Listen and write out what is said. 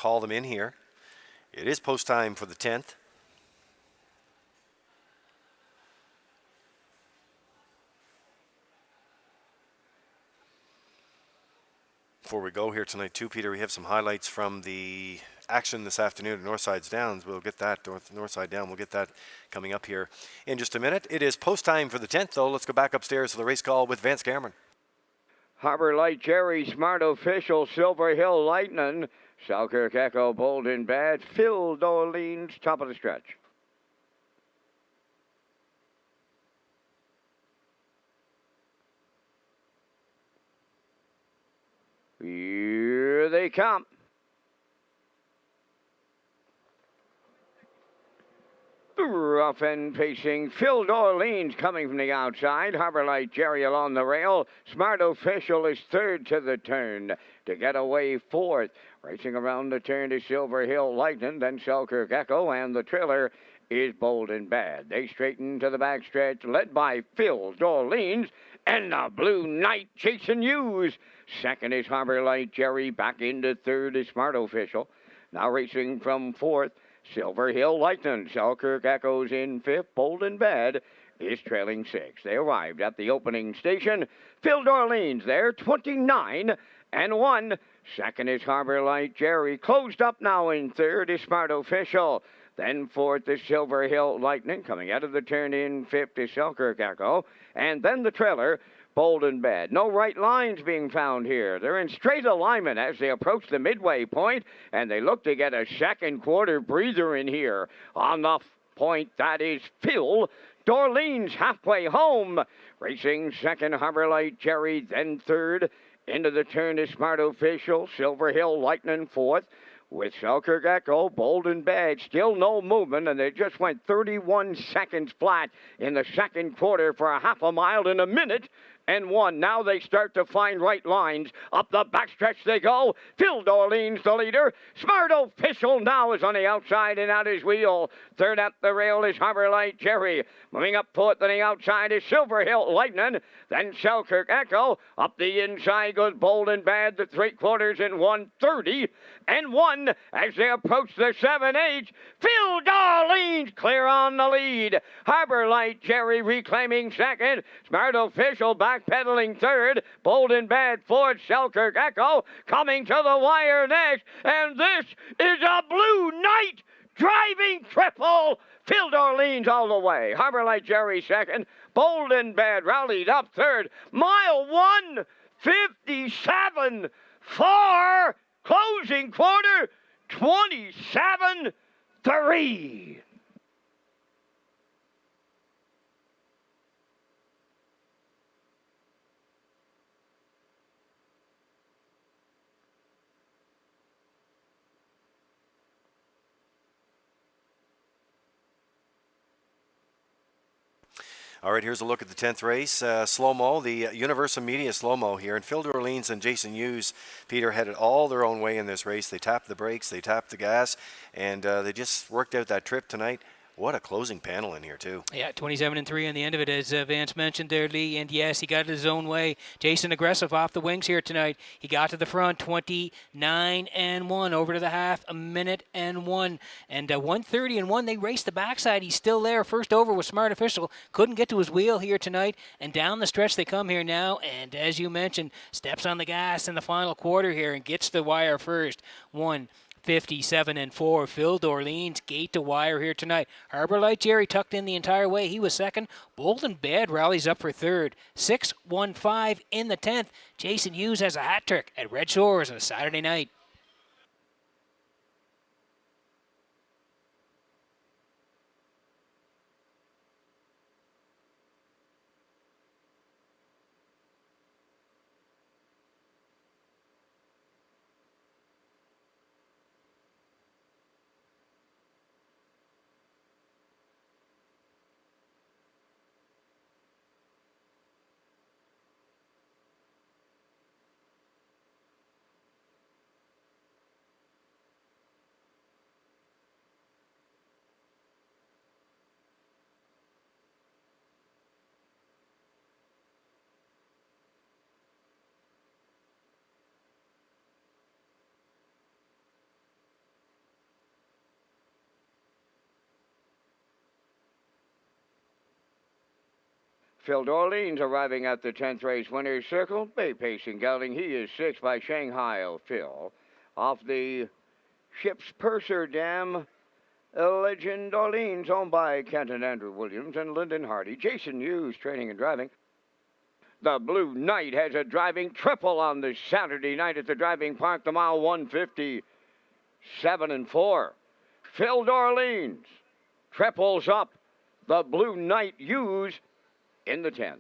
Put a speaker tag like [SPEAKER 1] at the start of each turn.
[SPEAKER 1] call them in here. It is post time for the 10th. Before we go here tonight too, Peter, we have some highlights from the action this afternoon at Northside's Downs. We'll get that, Northside Down, we'll get that coming up here in just a minute. It is post time for the 10th, though. Let's go back upstairs to the race call with Vance Cameron.
[SPEAKER 2] Harbor Light Jerry, Smart Official, Silver Hill Lightning, Selkirk Echo, Bold and Bad, Phil Dorleans, top of the stretch. Here they come. Rough and pacing, Phil Dorleans coming from the outside. Harbor Light Jerry along the rail. Smart Official is third to the turn to get away fourth. Racing around the turn to Silver Hill Lightning, then Selkirk Echo, and the trailer is Bold and Bad. They straighten to the backstretch, led by Phil Dorleans and the Blue Knight Jason Hughes. Second is Harbor Light Jerry. Back into third is Smart Official. Now racing from fourth, Silver Hill Lightning. Selkirk Echoes in fifth. Bold and Bad is trailing sixth. They arrived at the opening station. Phil Dorleans there, 29-1. Second is Harbor Light Jerry. Closed up now in third is Smart Official. Then fourth is Silver Hill Lightning. Coming out of the turn in fifth is Selkirk Echo. And then the trailer, Bold and Bad. No right lines being found here. They're in straight alignment as they approach the midway point, and they look to get a second quarter breather in here. On the point, that is Phil Dorleans halfway home. Racing second, Harbor Light Jerry, then third. Into the turn is Smart Official. Silver Hill Lightning fourth. With Selkirk Echo, Bold and Bad, still no movement, and they just went 31 seconds flat in the second quarter for a half a mile in a minute and one. Now they start to find right lines. Up the backstretch they go. Phil Dorleans, the leader. Smart Official now is on the outside and out his wheel. Third at the rail is Harbor Light Jerry. Moving up fourth on the outside is Silver Hill Lightning. Then Selkirk Echo. Up the inside goes Bold and Bad, the three quarters in 1:30 and 1 as they approach the 7H. Phil Dorleans clear on the lead. Harbor Light Jerry reclaiming second. Smart Official backpedaling third. Bold and Bad fourth. Selkirk Echo coming to the wire next. And this is a Blue Knight driving triple. Phil Dorleans all the way. Harbor Light Jerry second. Bold and Bad rallied up third. Mile 1:57.4. Closing quarter 27-3.
[SPEAKER 1] All right, here's a look at the 10th race. Slow-mo, the Universal Media slow-mo here. And Phil Dorleans and Jason Hughes, Peter, headed all their own way in this race. They tapped the brakes, they tapped the gas, and they just worked out that trip tonight. What a closing panel in here, too. Yeah,
[SPEAKER 3] 27-3 on the end of it, as Vance mentioned there, Lee. And, yes, he got it his own way. Jason aggressive off the wings here tonight. He got to the front, 29-1, over to the half, 1:01. And 1:30-1, they raced the backside. He's still there. First over was Smart Official. Couldn't get to his wheel here tonight. And down the stretch they come here now. And, as you mentioned, steps on the gas in the final quarter here and gets the wire first. 1:57.4. Phil Dorleans, gate to wire here tonight. Harbor Light Jerry tucked in the entire way. He was second. Bold and Bad rallies up for third. 6:15 in the 10th. Jason Hughes has a hat trick at Red Shores on a Saturday night.
[SPEAKER 2] Phil Dorleans arriving at the 10th race winner's circle. Bay Pacing gelding. He is 6 by Shanghai Phil. Off the Ship's Purser Dam, Legend Orleans, owned by Kenton Andrew Williams and Lyndon Hardy. Jason Hughes training and driving. The Blue Knight has a driving triple on this Saturday night at the driving park. The mile 157-4. Phil Dorleans triples up. The Blue Knight Hughes in the 10th.